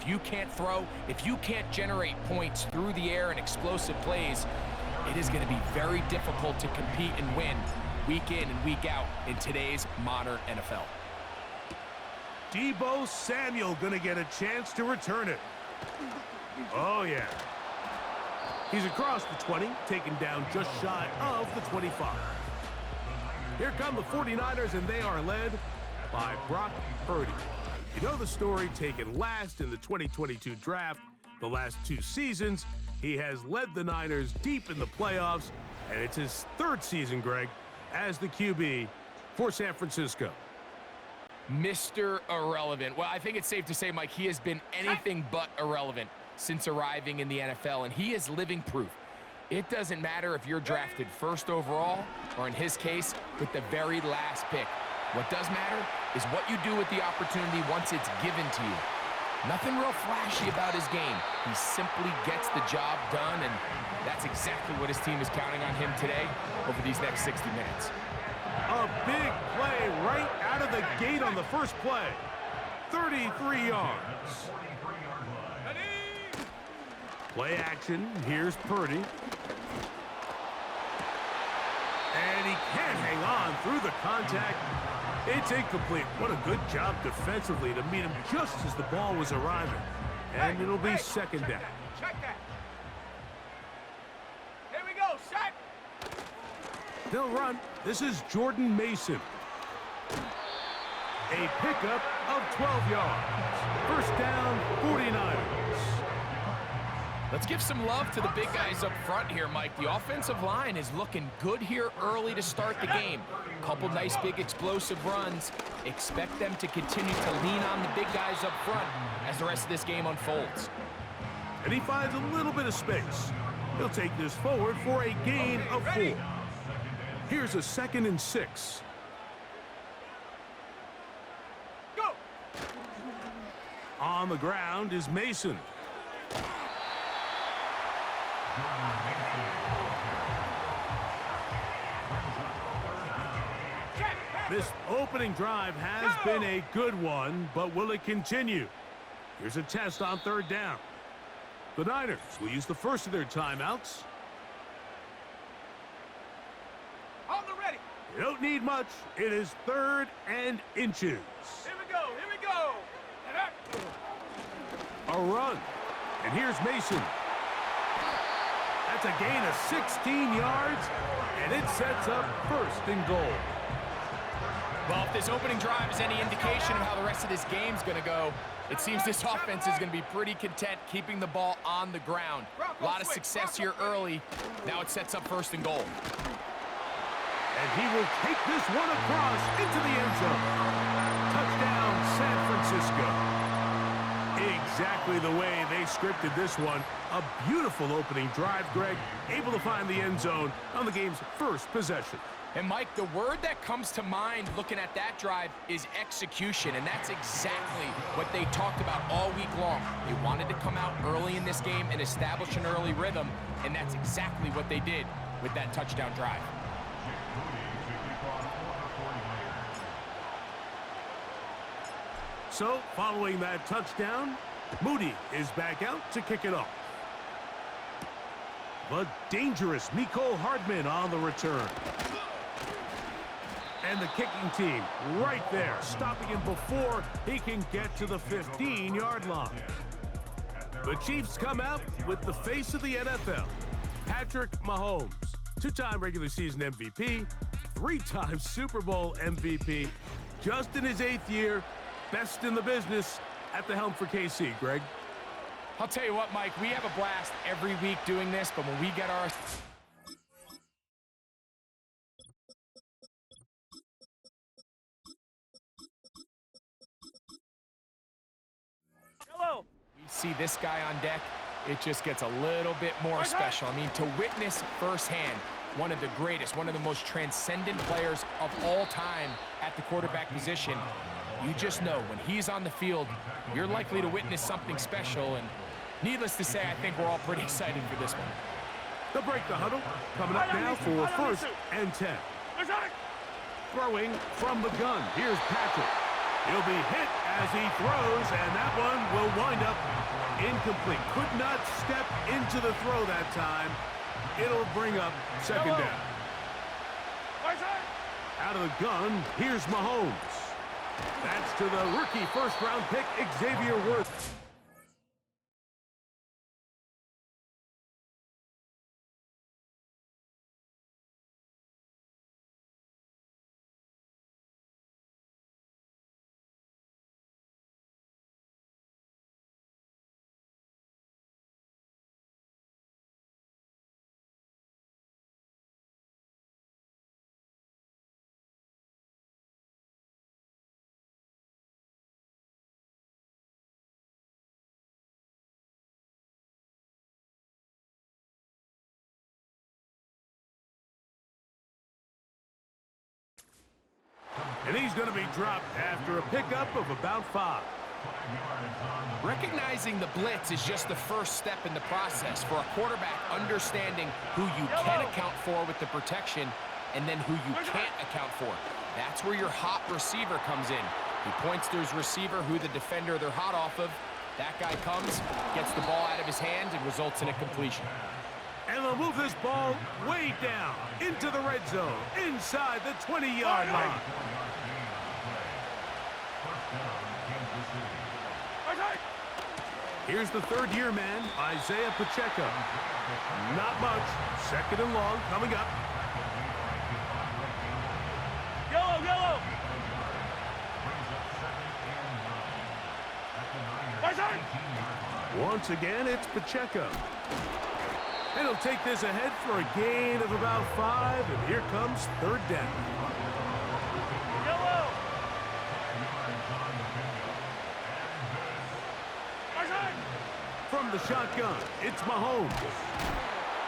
you can't throw, if you can't generate points through the air and explosive plays, it is going to be very difficult to compete and win week in and week out in today's modern NFL. Deebo Samuel going to get a chance to return it. Oh, yeah. He's across the 20, taken down just shy of the 25. Here come the 49ers, and they are led by Brock Purdy. You know the story, taken last in the 2022 draft. The last 2 seasons, he has led the Niners deep in the playoffs, and it's his 3rd season, Greg, as the QB for San Francisco. Mr. Irrelevant. Well, I think it's safe to say, Mike, he has been anything but irrelevant since arriving in the NFL, and he is living proof. It doesn't matter if you're drafted 1st overall, or in his case, with the very last pick. What does matter is what you do with the opportunity once it's given to you. Nothing real flashy about his game. He simply gets the job done, and that's exactly what his team is counting on him today over these next 60 minutes. A big play right out of the gate on the first play. 33 yards. Play action. Here's Purdy. And he can't hang on through the contact. It's incomplete. What a good job defensively to meet him just as the ball was arriving. And it'll be 2nd down. Check that. Here we go, set. They'll run. This is Jordan Mason. A pickup of 12 yards. 1st down, 49ers. Let's give some love to the big guys up front here, Mike. The offensive line is looking good here early to start the game. Couple nice big explosive runs. Expect them to continue to lean on the big guys up front as the rest of this game unfolds. And he finds a little bit of space. He'll take this forward for a gain of 4. Here's a 2nd and 6. Go. On the ground is Mason. This opening drive has been a good one, but will it continue? Here's a test on 3rd down. The Niners will use the first of their timeouts. On the ready. You don't need much. It is 3rd and inches. Here we go. Here we go. A run. And here's Mason. That's a gain of 16 yards, and it sets up 1st and goal. Well, if this opening drive is any indication of how the rest of this game's going to go, it seems this offense is going to be pretty content keeping the ball on the ground. A lot of success here early. Now it sets up 1st and goal. And he will take this one across into the end zone. Touchdown, San Francisco. Exactly the way they scripted this one. A beautiful opening drive, Greg. Able to find the end zone on the game's 1st possession. And, Mike, the word that comes to mind looking at that drive is execution, and that's exactly what they talked about all week long. They wanted to come out early in this game and establish an early rhythm, and that's exactly what they did with that touchdown drive. So, following that touchdown, Moody is back out to kick it off. The dangerous Mecole Hardman on the return. And the kicking team right there, stopping him before he can get to the 15-yard line. The Chiefs come out with the face of the NFL, Patrick Mahomes, 2-time regular season MVP, 3-time Super Bowl MVP, just in his 8th year, best in the business at the helm for KC, Greg. I'll tell you what, Mike, we have a blast every week doing this, but when we get our... Hello. We see this guy on deck, it just gets a little bit more special. I mean, to witness firsthand one of the greatest, one of the most transcendent players of all time at the quarterback position, you just know when he's on the field, you're likely to witness something special, and needless to say, I think we're all pretty excited for this one. They'll break the huddle. Coming up now for 1st and 10. Throwing from the gun. Here's Patrick. He'll be hit as he throws, and that one will wind up incomplete. Could not step into the throw that time. It'll bring up second down. Out of the gun, here's Mahomes. That's to the rookie first-round pick, Xavier Worthy. And he's going to be dropped after a pickup of about 5. Recognizing the blitz is just the first step in the process for a quarterback understanding who you can account for with the protection and then who you can't account for. That's where your hot receiver comes in. He points to his receiver who the defender they're hot off of. That guy comes, gets the ball out of his hand, and results in a completion. And they'll move this ball way down into the red zone, inside the 20-yard line. Here's the third-year man, Isaiah Pacheco. Not much. Second and long coming up. Yellow, yellow. Once again, it's Pacheco. And he'll take this ahead for a gain of about 5, and here comes third down. Yellow. From the shotgun, it's Mahomes.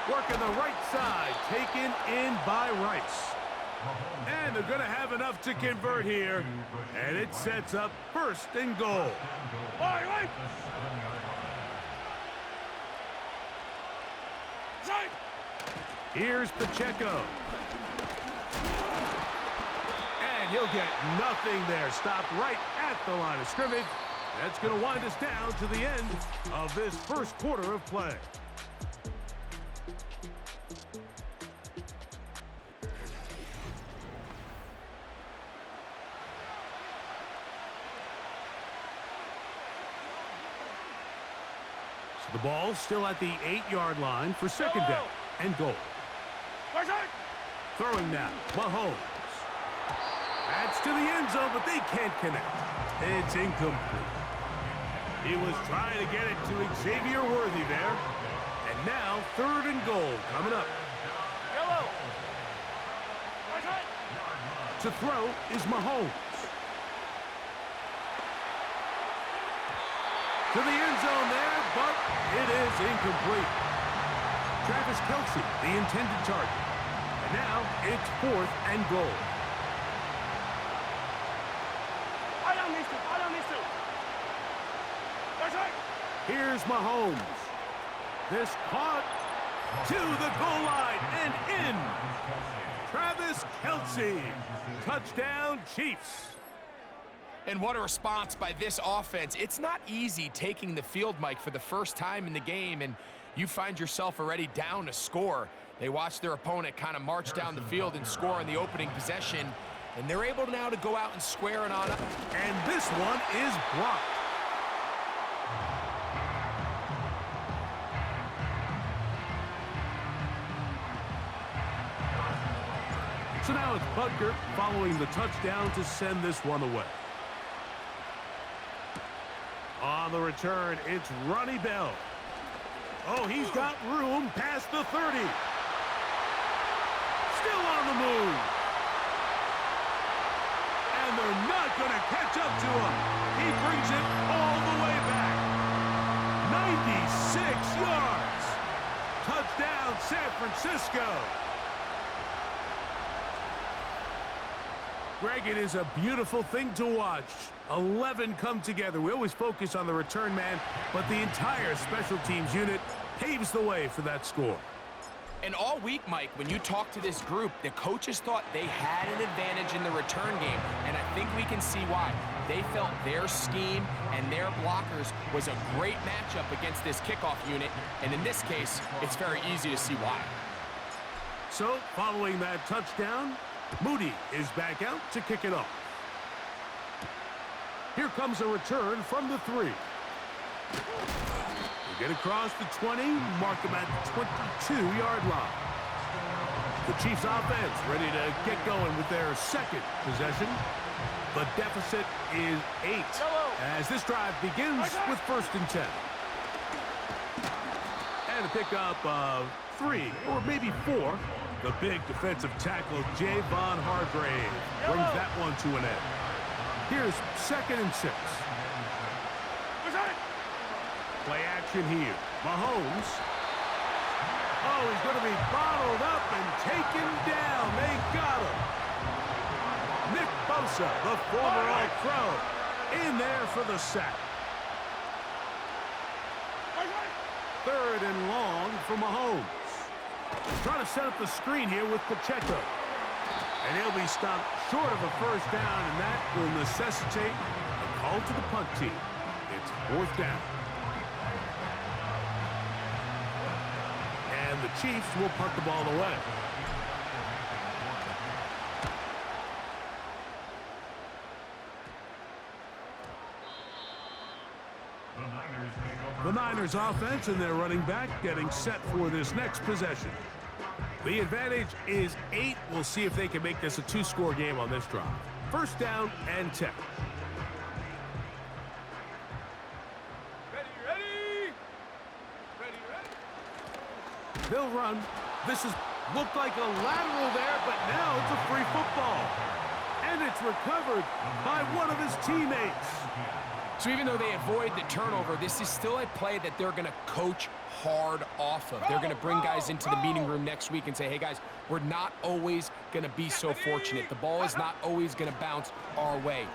Working the right side, taken in by Rice. And they're going to have enough to convert here, and it sets up first and goal. Here's Pacheco. And he'll get nothing there. Stopped right at the line of scrimmage. That's going to wind us down to the end of this first quarter of play. So the ball still at the 8-yard line for second down and goal. Throwing now, Mahomes. That's to the end zone, but they can't connect. It's incomplete. He was trying to get it to Xavier Worthy there. And now, third and goal coming up. Yellow. To throw is Mahomes. To the end zone there, but it is incomplete. Travis Kelce, the intended target. And now, it's fourth and goal. Here's Mahomes. This caught to the goal line and in. Travis Kelce. Touchdown, Chiefs. And what a response by this offense. It's not easy taking the field, Mike, for the first time in the game, and you find yourself already down a score. They watch their opponent kind of march down the field and score on the opening possession, and they're able now to go out and square it on up. And this one is blocked. So now it's Butker following the touchdown to send this one away. On the return, it's Ronnie Bell. Oh, he's got room past the 30. Still on the move. And they're not going to catch up to him. He brings it all the way back. 96 yards. Touchdown, San Francisco. Greg, it is a beautiful thing to watch. 11 come together. We always focus on the return man, but the entire special teams unit paves the way for that score. And all week, Mike, when you talk to this group, the coaches thought they had an advantage in the return game, and I think we can see why. They felt their scheme and their blockers was a great matchup against this kickoff unit, and in this case, it's very easy to see why. So, following that touchdown, Moody is back out to kick it off. Here comes a return from the 3. They get across the 20, mark them at the 22-yard line. The Chiefs offense ready to get going with their second possession. The deficit is 8 as this drive begins with 1st and 10. And a pickup of 3 or maybe 4. The big defensive tackle, Javon Hargrave, brings that one to an end. Here's 2nd and 6. Play action here. Mahomes. Oh, he's going to be bottled up and taken down. They got him. Nick Bosa, the former All-Pro, in there for the sack. 3rd and long for Mahomes. Trying to set up the screen here with Pacheco. And he'll be stopped short of a 1st down, and that will necessitate a call to the punt team. It's 4th down. And the Chiefs will punt the ball away. The Niners offense and their running back getting set for this next possession. The advantage is 8. We'll see if they can make this a 2-score game on this drive. 1st down and 10. Ready. They'll run. This is looked like a lateral there, but now it's a free football. And it's recovered by one of his teammates. So even though they avoid the turnover, this is still a play that they're going to coach hard off of. They're going to bring guys into the meeting room next week and say, hey, guys, we're not always going to be so fortunate. The ball is not always going to bounce our way.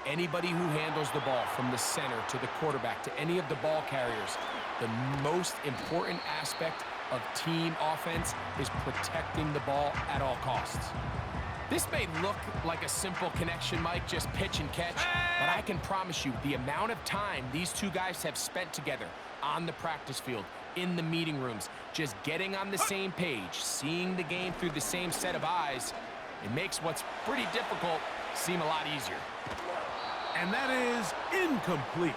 Anybody who handles the ball from the center to the quarterback to any of the ball carriers, the most important aspect of team offense is protecting the ball at all costs. This may look like a simple connection, Mike, just pitch and catch, but I can promise you the amount of time these two guys have spent together on the practice field, in the meeting rooms, just getting on the same page, seeing the game through the same set of eyes, it makes what's pretty difficult seem a lot easier. And that is incomplete.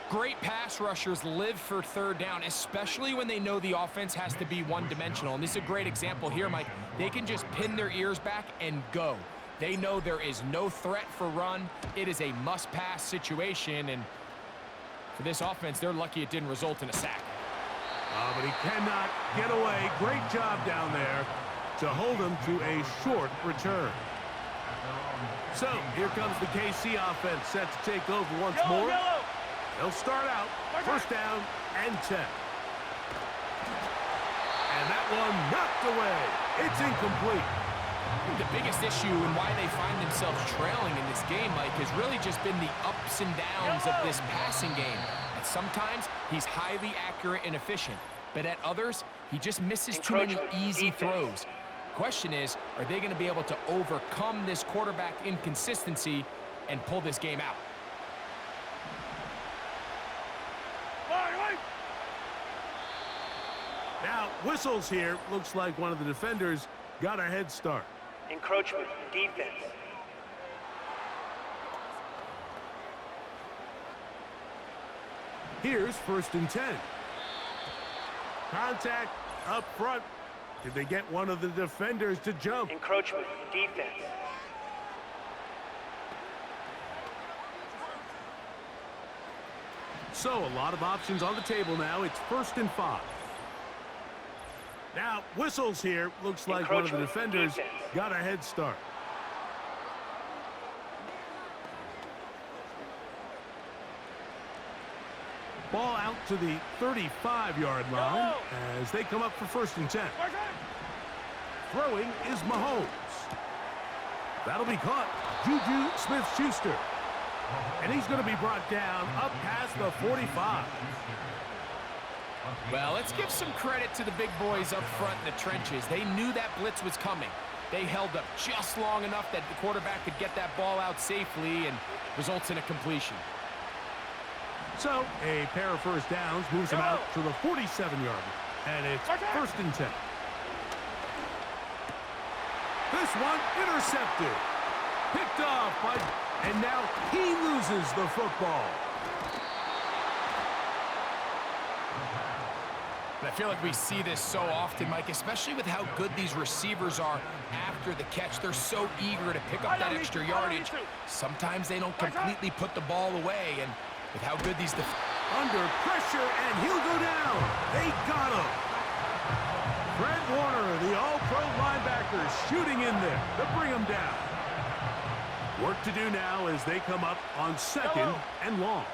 Great pass rushers live for 3rd down, especially when they know the offense has to be one-dimensional. And this is a great example here, Mike. They can just pin their ears back and go. They know there is no threat for run. It is a must-pass situation, and for this offense, they're lucky it didn't result in a sack. But he cannot get away. Great job down there to hold him to a short return. So, here comes the KC offense set to take over once more. They'll start out 1st down and 10. And that one knocked away. It's incomplete. The biggest issue and why they find themselves trailing in this game, Mike, has really just been the ups and downs of this passing game. And sometimes he's highly accurate and efficient, but at others, he just misses too many easy throws. Question is, are they going to be able to overcome this quarterback inconsistency and pull this game out? Now, whistles here. Looks like one of the defenders got a head start. Encroachment, defense. Here's 1st and 10. Contact up front. Did they get one of the defenders to jump? Encroachment, defense. So, a lot of options on the table now. It's 1st and 5. Now, whistles here. Looks like one of the defenders got a head start. Ball out to the 35-yard line as they come up for 1st and 10. Throwing is Mahomes. That'll be caught. Juju Smith-Schuster. And he's going to be brought down up past the 45. Well, let's give some credit to the big boys up front in the trenches. They knew that blitz was coming. They held up just long enough that the quarterback could get that ball out safely and results in a completion. So, a pair of first downs moves them out to the 47-yard line. And it's first and 10. This one intercepted. Picked off by... And now he loses the football. And I feel like we see this so often, Mike, especially with how good these receivers are after the catch. They're so eager to pick up that extra yardage. Sometimes they don't completely put the ball away, and with how good these... Under pressure, and he'll go down. They got him. Fred Warner, the all-pro linebacker, shooting in there to bring him down. Work to do now as they come up on second and long.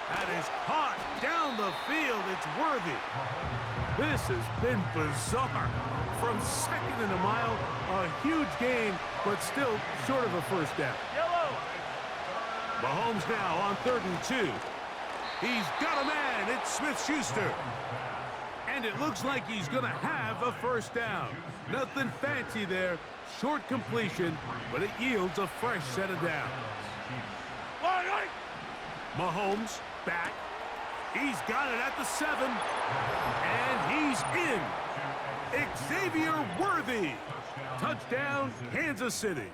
That is caught down the field. It's Worthy. This has been bizarre. From second and a mile, a huge gain, but still short of a first down. Mahomes now on 3rd and 2. He's got a man. It's Smith-Schuster. And it looks like he's going to have a first down. Nothing fancy there. Short completion, but it yields a fresh set of downs. Mahomes back. He's got it at the 7. And he's in. Xavier Worthy. Touchdown, Kansas City.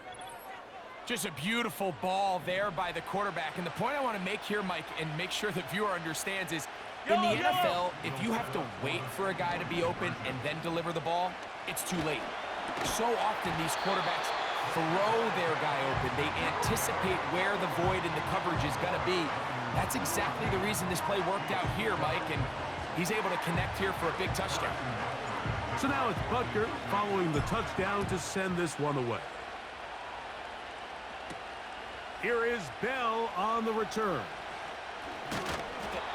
Just a beautiful ball there by the quarterback. And the point I want to make here, Mike, and make sure the viewer understands is, in the NFL, if you have to wait for a guy to be open and then deliver the ball, it's too late. So often these quarterbacks throw their guy open. They anticipate where the void in the coverage is going to be. That's exactly the reason this play worked out here, Mike, and he's able to connect here for a big touchdown. So now it's Butker following the touchdown to send this one away. Here is Bell on the return.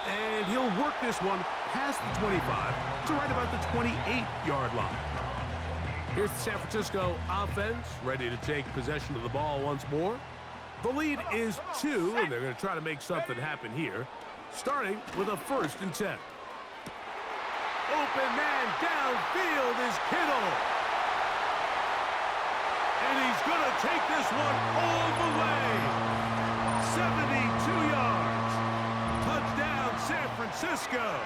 And he'll work this one past the 25 to right about the 28-yard line. Here's the San Francisco offense ready to take possession of the ball once more. The lead is 2, and they're going to try to make something happen here, starting with a 1st and 10. Open man downfield is Kittle. And he's going to take this one all the way. 72 yards. Touchdown, San Francisco.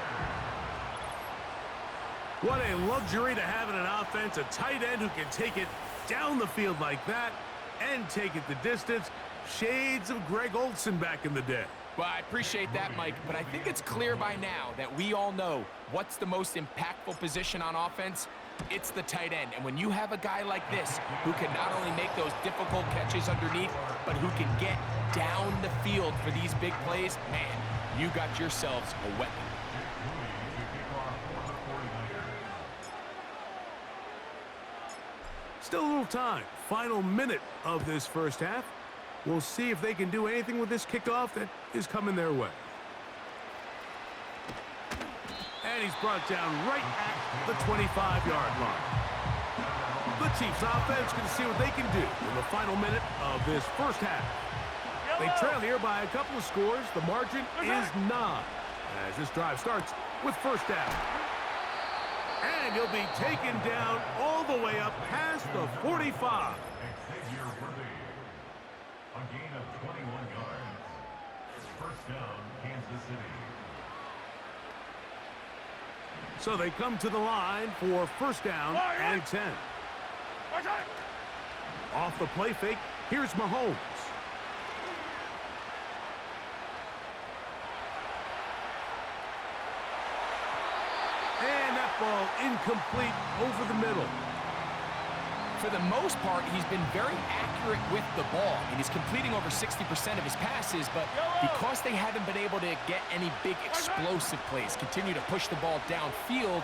What a luxury to have in an offense, a tight end who can take it down the field like that and take it the distance. Shades of Greg Olsen back in the day. Well, I appreciate that, Mike, but I think it's clear by now that we all know what's the most impactful position on offense. It's the tight end. And when you have a guy like this who can not only make those difficult catches underneath, but who can get down the field for these big plays, man, you got yourselves a weapon. Still a little time. Final minute of this first half. We'll see if they can do anything with this kickoff that is coming their way. And he's brought down right at the 25-yard line. The Chiefs offense can see what they can do in the final minute of this first half. They trail here by a couple of scores. The margin is 9 as this drive starts with first down. And he'll be taken down all the way up past the 45. A gain of 21 yards. First down, Kansas City. So they come to the line for first down and 10. Off the play fake, here's Mahomes. And that ball incomplete over the middle. For the most part, he's been very accurate with the ball. I mean, he's completing over 60% of his passes, but because they haven't been able to get any big explosive plays, continue to push the ball downfield,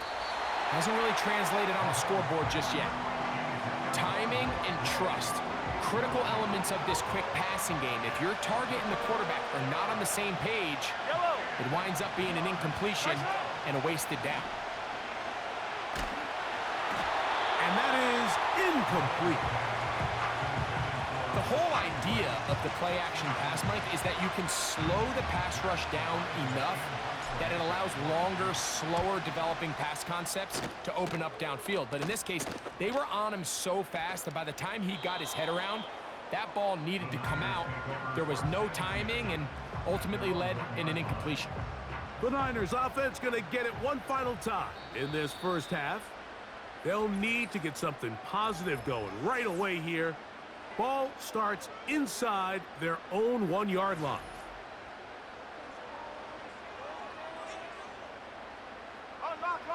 hasn't really translated on the scoreboard just yet. Timing and trust, critical elements of this quick passing game. If your target and the quarterback are not on the same page, it winds up being an incompletion and a wasted down. And that is incomplete. The whole idea of the play-action pass, Mike, is that you can slow the pass rush down enough that it allows longer, slower developing pass concepts to open up downfield. But in this case, they were on him so fast that by the time he got his head around, that ball needed to come out. There was no timing and ultimately led in an incompletion. The Niners offense going to get it one final time in this first half. They'll need to get something positive going right away here. Ball starts inside their own 1-yard line.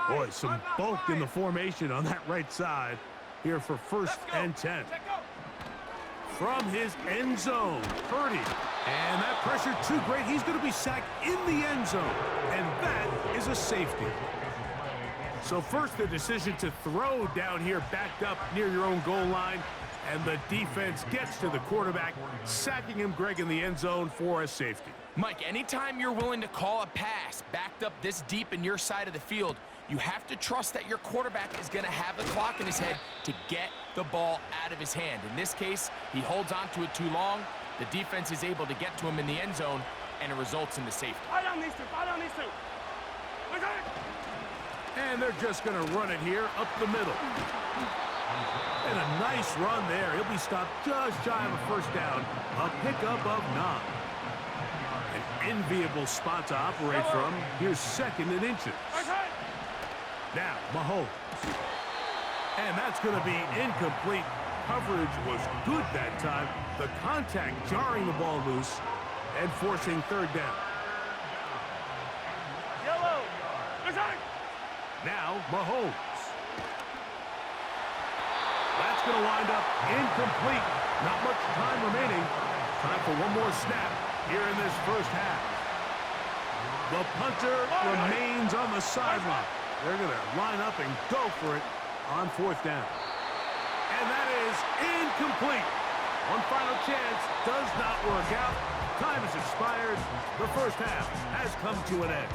Boy, some bulk in the formation on that right side here for first and 10. From his end zone, Purdy. And that pressure too great. He's going to be sacked in the end zone. And that is a safety. So first, the decision to throw down here backed up near your own goal line. And the defense gets to the quarterback, sacking him, Greg, in the end zone for a safety. Mike, anytime you're willing to call a pass backed up this deep in your side of the field, you have to trust that your quarterback is going to have the clock in his head to get the ball out of his hand. In this case, he holds on to it too long. The defense is able to get to him in the end zone, and it results in the safety. Fight on these two. And they're just going to run it here up the middle. And a nice run there. He'll be stopped just shy of a first down. A pickup of 9. An enviable spot to operate from. Here's second and inches. Now, Mahomes. And that's going to be incomplete. Coverage was good that time. The contact jarring the ball loose and forcing third down. Yellow. Now, Mahomes. That's going to wind up incomplete. Not much time remaining. Time for one more snap here in this first half. The punter remains on the sideline. They're going to line up and go for it on fourth down. And that is incomplete. One final chance does not work out. Time has expired. The first half has come to an end.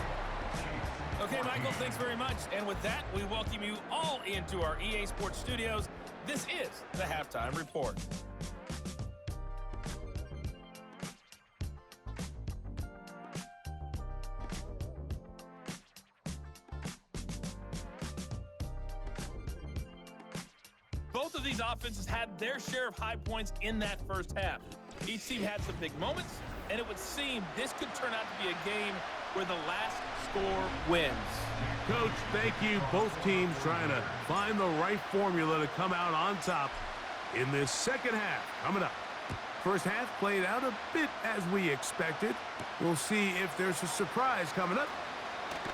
Okay, Michael, thanks very much. And with that, we welcome you all into our EA Sports Studios. This is the Halftime Report. Both of these offenses had their share of high points in that first half. Each team had some big moments, and it would seem this could turn out to be a game where the last score wins. Coach, thank you. Both teams trying to find the right formula to come out on top in this second half. Coming up. First half played out a bit as we expected. We'll see if there's a surprise coming up.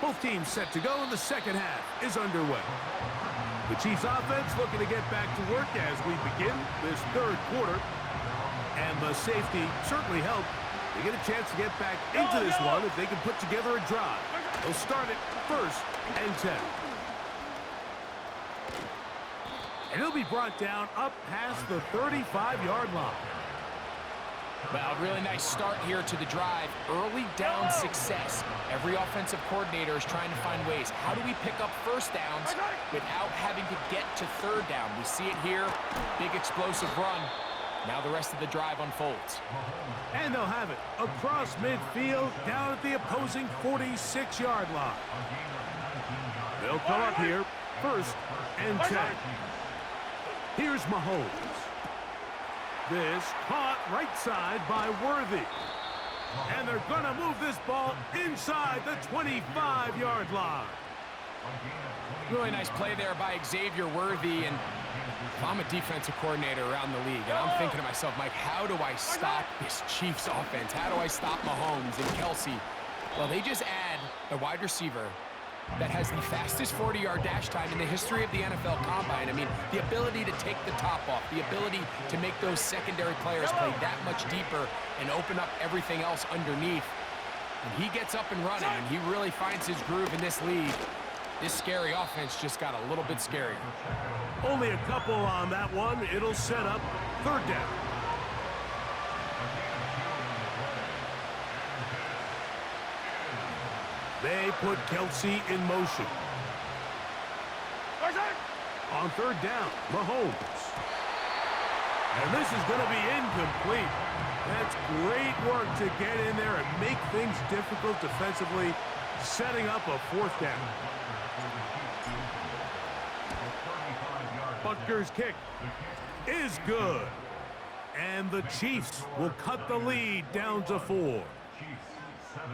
Both teams set to go, and the second half is underway. The Chiefs offense looking to get back to work as we begin this third quarter. And the safety certainly helped. They get a chance to get back into this one if they can put together a drive. They'll start it first and 10. And he'll be brought down up past the 35-yard line. Well, really nice start here to the drive. Early down success. Every offensive coordinator is trying to find ways. How do we pick up first downs without having to get to third down? We see it here. Big explosive run. Now the rest of the drive unfolds. And they'll have it across midfield down at the opposing 46-yard line. They'll come up here first and 10. Here's Mahomes. This caught right side by Worthy. And they're going to move this ball inside the 25-yard line. Really nice play there by Xavier Worthy. And if I'm a defensive coordinator around the league, and I'm thinking to myself, Mike, how do I stop this Chiefs offense? How do I stop Mahomes and Kelsey? Well, they just add a wide receiver that has the fastest 40-yard dash time in the history of the NFL Combine. I mean, the ability to take the top off, the ability to make those secondary players play that much deeper and open up everything else underneath. And he gets up and running, and he really finds his groove in this league. This scary offense just got a little bit scarier. Only a couple on that one. It'll set up third down. They put Kelsey in motion. On third down, Mahomes. And this is going to be incomplete. That's great work to get in there and make things difficult defensively, setting up a fourth down. Butker's kick is good. And the Chiefs will cut the lead down to 4.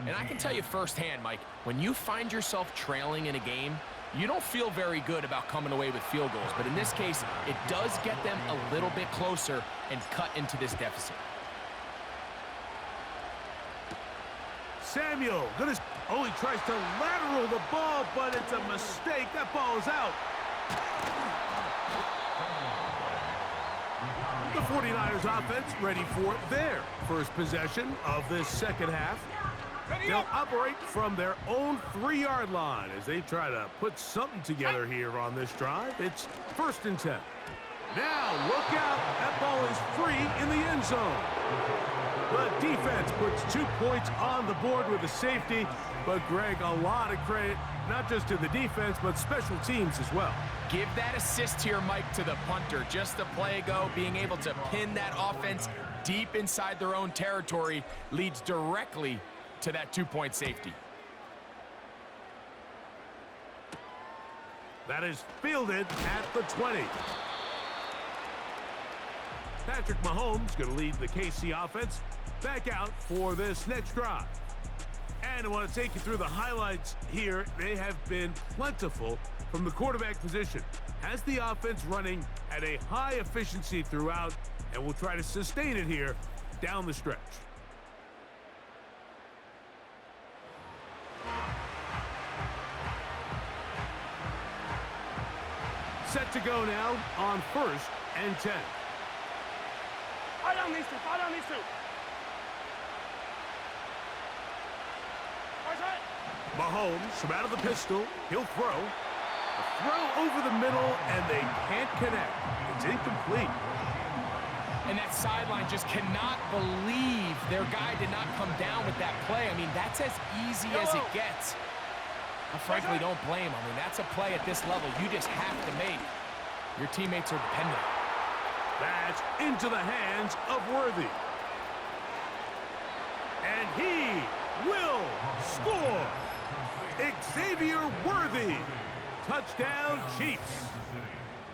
And I can tell you firsthand, Mike, when you find yourself trailing in a game, you don't feel very good about coming away with field goals. But in this case, it does get them a little bit closer and cut into this deficit. Samuel, he tries to lateral the ball, but it's a mistake. That ball is out. The 49ers offense ready for their first possession of this second half. They'll operate from their own 3-yard line as they try to put something together here on this drive. It's 1st and 10. Now, look out. That ball is free in the end zone. The defense puts 2 points on the board with a safety. But, Greg, a lot of credit, not just to the defense, but special teams as well. Give that assist here, Mike, to the punter. Just a play ago, being able to pin that offense deep inside their own territory leads directly to that 2-point safety. That is fielded at the 20. Patrick Mahomes going to lead the KC offense back out for this next drive. And I want to take you through the highlights here. They have been plentiful from the quarterback position. Has the offense running at a high efficiency throughout, and will try to sustain it here down the stretch. Set to go now on 1st and 10. Fall down these two. Fall down these two. Mahomes from out of the pistol. He'll throw. A throw over the middle, and they can't connect. It's incomplete. And that sideline just cannot believe their guy did not come down with that play. I mean, that's as easy as it gets. I frankly don't blame him. I mean, that's a play at this level you just have to make. Your teammates are dependent. That's into the hands of Worthy. And he will score. Xavier Worthy. Touchdown, Chiefs.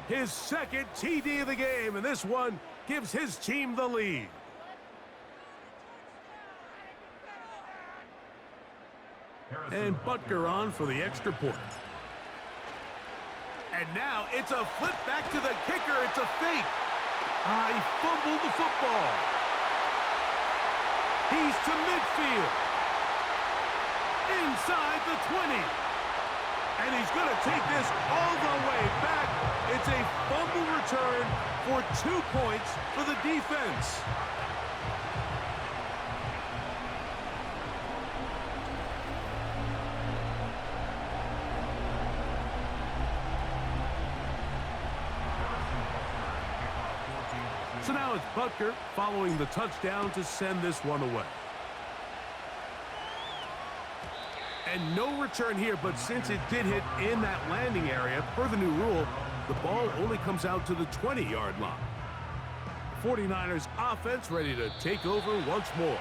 His 2nd TD of the game, and this one gives his team the lead. And Butker on for the extra point. And now it's a flip back to the kicker. It's a fake. He fumbled the football. He's to midfield. Inside the 20. And he's going to take this all the way back. It's a fumble return for 2 points for the defense. So now it's Butker following the touchdown to send this one away. And no return here, but since it did hit in that landing area, per the new rule, the ball only comes out to the 20-yard line. 49ers offense ready to take over once more.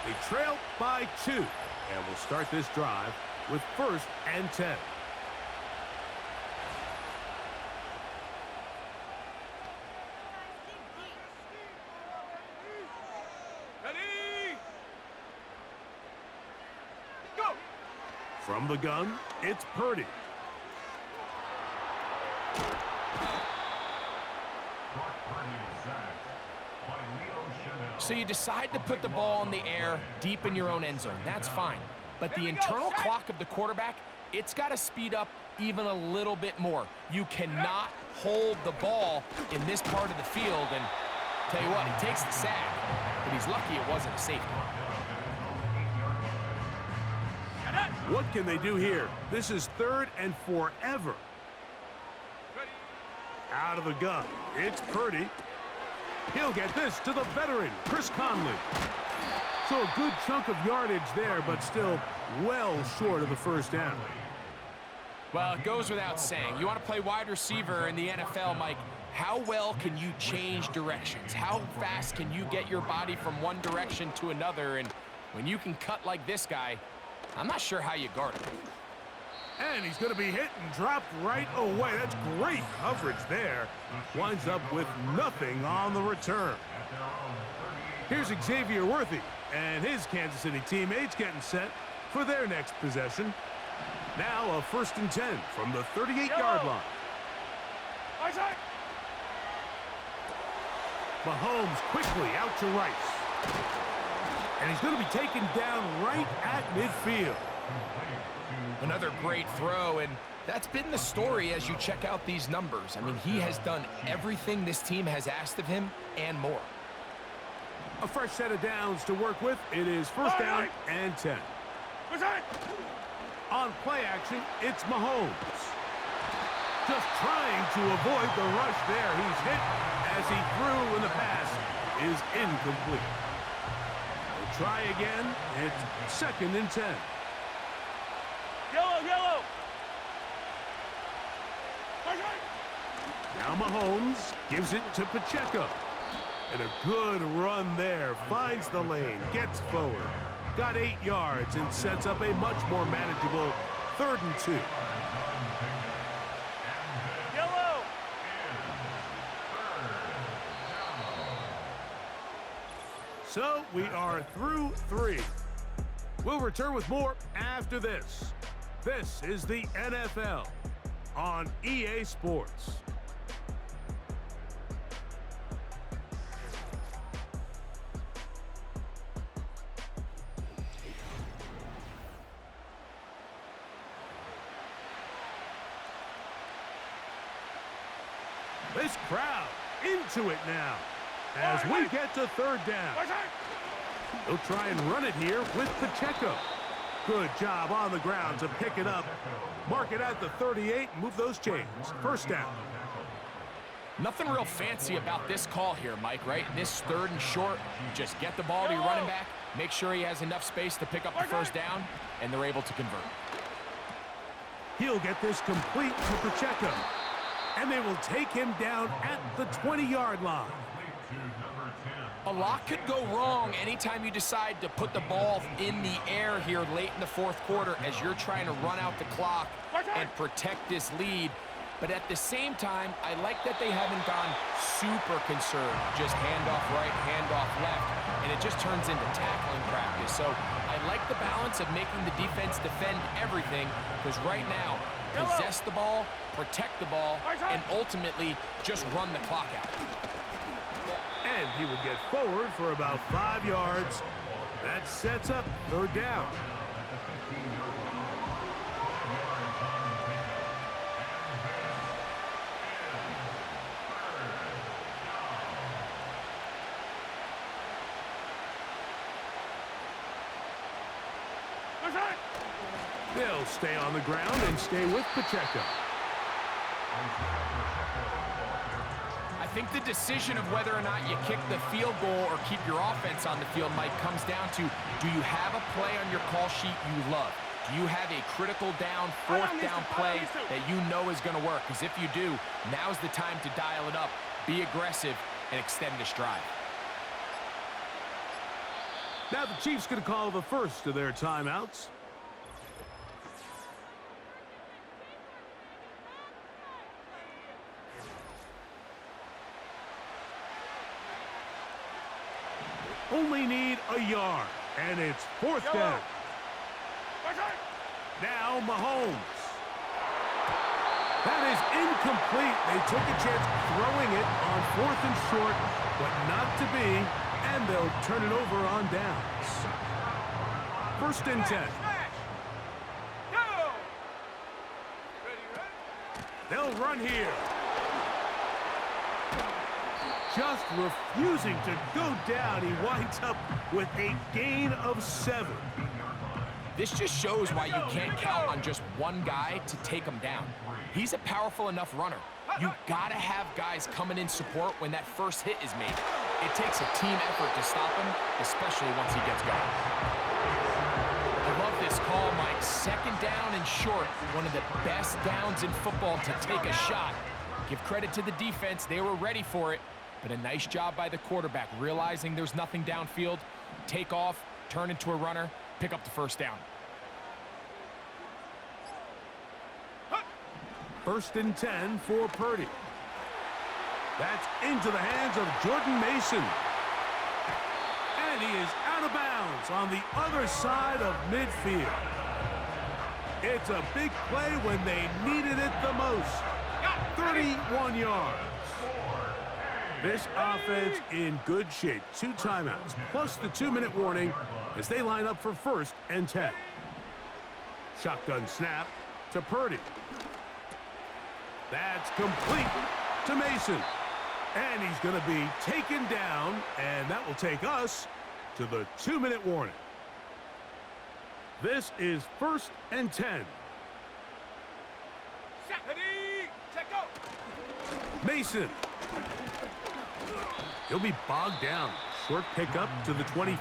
They trail by 2, and will start this drive with 1st and 10. From the gun, it's Purdy. So you decide to put the ball in the air deep in your own end zone. That's fine. But the internal clock of the quarterback, it's got to speed up even a little bit more. You cannot hold the ball in this part of the field. And tell you what, he takes the sack, but he's lucky it wasn't a safety. What can they do here? This is 3rd and forever. Out of the gun. It's Purdy. He'll get this to the veteran, Chris Conley. So a good chunk of yardage there, but still well short of the first down. Well, it goes without saying. You want to play wide receiver in the NFL, Mike, How well can you change directions? How fast can you get your body from one direction to another? And when you can cut like this guy, I'm not sure how you guard him. And he's going to be hit and dropped right away. That's great coverage there. Winds up with nothing on the return. Here's Xavier Worthy and his Kansas City teammates getting set for their next possession. Now a 1st and 10 from the 38-yard line. Mahomes quickly out to Rice. And he's going to be taken down right at midfield. Another great throw, and that's been the story as you check out these numbers. I mean, he has done everything this team has asked of him and more. A fresh set of downs to work with. It is 1st down and 10. On play action, it's Mahomes. Just trying to avoid the rush there. He's hit as he threw, and the pass is incomplete. We'll try again. It's 2nd and 10. Yellow. Now Mahomes gives it to Pacheco. And a good run there. Finds the lane, gets forward. Got 8 yards and sets up a much more manageable 3rd and 2. Yellow. So we are through 3. We'll return with more after this. This is the NFL on EA Sports. This crowd into it now as we get to 3rd down. They'll try and run it here with Pacheco. Good job on the ground to pick it up. Mark it at the 38 and move those chains. 1st down. Nothing real fancy about this call here, Mike, right? This 3rd and short, just get the ball to your running back, make sure he has enough space to pick up the 1st down, and they're able to convert. He'll get this complete to Pacheco. And they will take him down at the 20-yard line. A lot could go wrong anytime you decide to put the ball in the air here late in the 4th quarter as you're trying to run out the clock and protect this lead. But at the same time, I like that they haven't gone super conserved. Just handoff right, handoff left, and it just turns into tackling practice. So I like the balance of making the defense defend everything, because right now, possess the ball, protect the ball, and ultimately just run the clock out. And he will get forward for about 5 yards. That sets up 3rd down. They'll stay on the ground and stay with Pacheco. I think the decision of whether or not you kick the field goal or keep your offense on the field, Mike, comes down to, do you have a play on your call sheet you love? Do you have a critical down, 4th down play that you know is going to work? Because if you do, now's the time to dial it up, be aggressive, and extend this drive. Now the Chiefs going to call the first of their timeouts. Only need a yard, and it's 4th down. Now Mahomes. That is incomplete. They took a chance throwing it on 4th and short, but not to be, and they'll turn it over on downs. 1st and 10. They'll run here. Just refusing to go down. He winds up with a gain of 7. This just shows why you can't count on just one guy to take him down. He's a powerful enough runner. You gotta have guys coming in support when that first hit is made. It takes a team effort to stop him, especially once he gets going. I love this call, Mike. 2nd down and short. One of the best downs in football to take a shot. Give credit to the defense. They were ready for it. But a nice job by the quarterback, realizing there's nothing downfield. Take off, turn into a runner, pick up the first down. 1st and 10 for Purdy. That's into the hands of Jordan Mason. And he is out of bounds on the other side of midfield. It's a big play when they needed it the most. 31 yards. This offense in good shape. 2 timeouts, plus the 2-minute warning as they line up for 1st and 10. Shotgun snap to Purdy. That's complete to Mason. And he's going to be taken down, and that will take us to the 2-minute warning. This is 1st and 10. Mason. He'll be bogged down. Short pickup to the 25.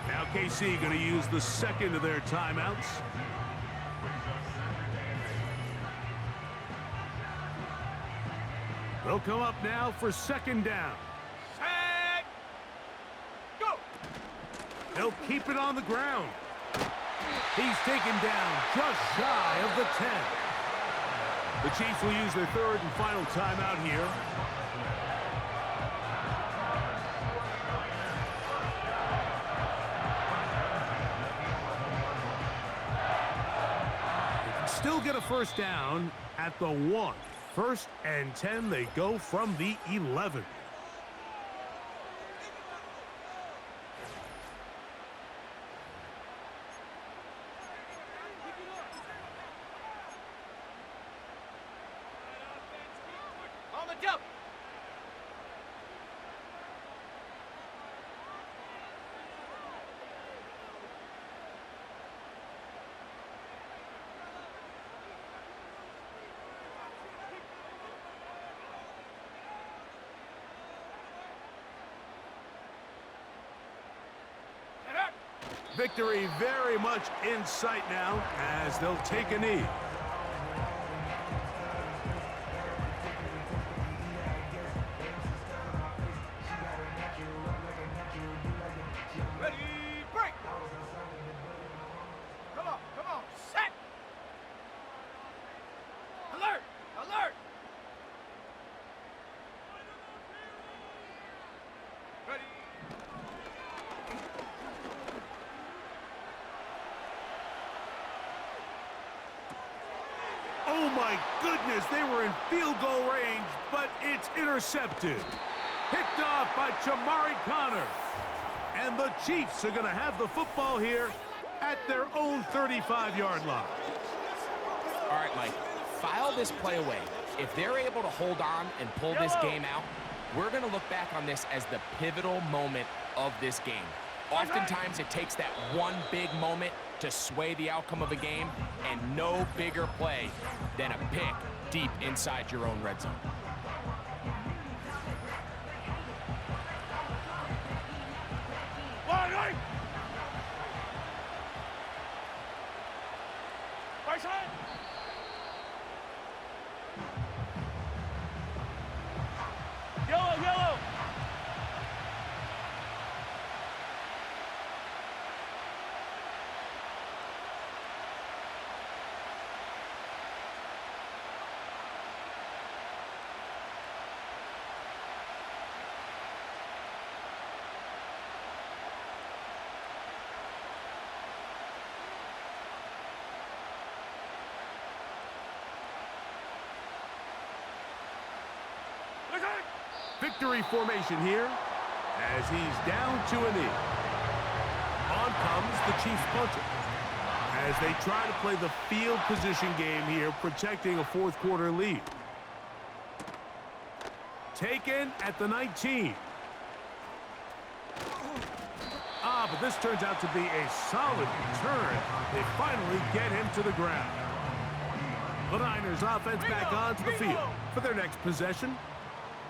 Now KC going to use the second of their timeouts. They'll come up now for 2nd down. Set. Go. They'll keep it on the ground. He's taken down just shy of the 10. The Chiefs will use their 3rd and final timeout here. Still get a first down at the 1. 1st and 10, they go from the 11. On the jump. Victory very much in sight now as they'll take a knee. Ready, break. Come on, set. Alert, alert. Ready. Oh my goodness, they were in field goal range, but it's intercepted. Picked off by Chamari Connor. And the Chiefs are going to have the football here at their own 35-yard line. All right, Mike, file this play away. If they're able to hold on and pull this game out, we're going to look back on this as the pivotal moment of this game. Oftentimes, it takes that one big moment to sway the outcome of a game, and no bigger play than a pick deep inside your own red zone. Right side. Yellow, yellow. Victory formation here as he's down to a knee. On comes the Chiefs punter as they try to play the field position game here, protecting a fourth-quarter lead. Taken at the 19. But this turns out to be a solid return. They finally get him to the ground. The Niners offense back onto the field for their next possession.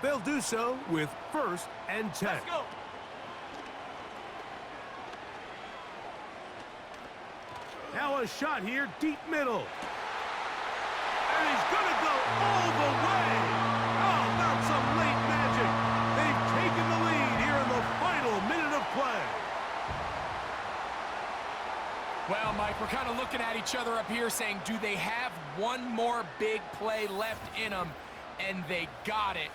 They'll do so with 1st and 10. Let's go. Now a shot here, deep middle. And he's going to go all the way. Oh, that's some late magic. They've taken the lead here in the final minute of play. Well, Mike, we're kind of looking at each other up here saying, do they have one more big play left in them? And they got it.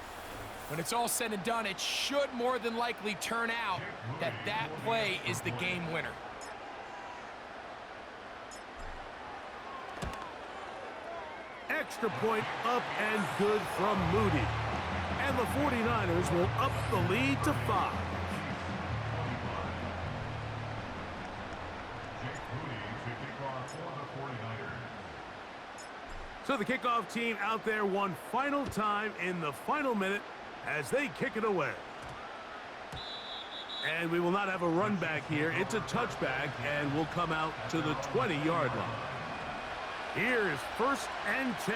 When it's all said and done, it should more than likely turn out that that play is the game winner. Extra point up and good from Moody. And the 49ers will up the lead to 5. Jake Moody to kick off for the 49ers. So the kickoff team out there one final time in the final minute as they kick it away. And we will not have a run back here. It's a touchback and will come out to the 20-yard line. Here's 1st and 10.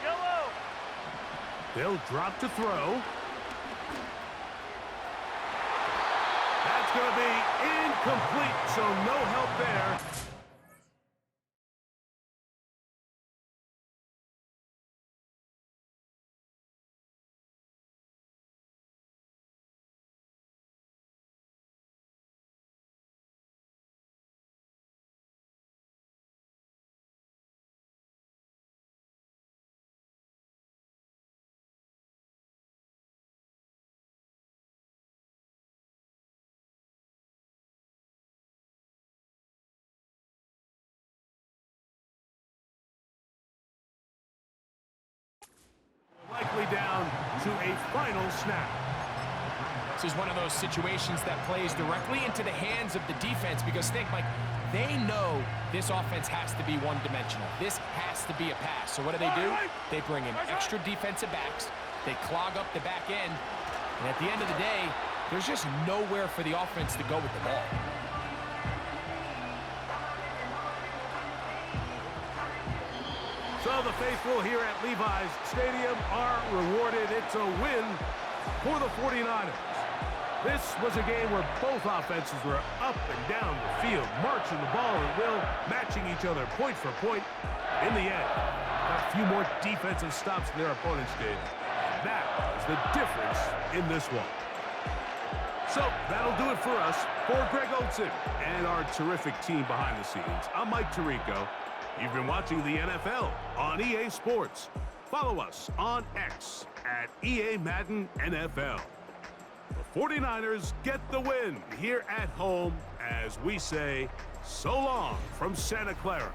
Yellow. They'll drop to throw. That's going to be incomplete, so no help there. Likely down to a final snap. This is one of those situations that plays directly into the hands of the defense because think, Mike, they know this offense has to be one-dimensional. This has to be a pass. So what do? They bring in extra defensive backs. They clog up the back end. And at the end of the day, there's just nowhere for the offense to go with the ball. So the faithful here at Levi's Stadium are rewarded. It's a win for the 49ers. This was a game where both offenses were up and down the field, marching the ball at will, matching each other point for point. In the end, a few more defensive stops than their opponents did. That is the difference in this one. So that'll do it for us. For Greg Olsen and our terrific team behind the scenes, I'm Mike Tirico. You've been watching the NFL on EA Sports. Follow us on X at EA Madden NFL. The 49ers get the win here at home as we say so long from Santa Clara.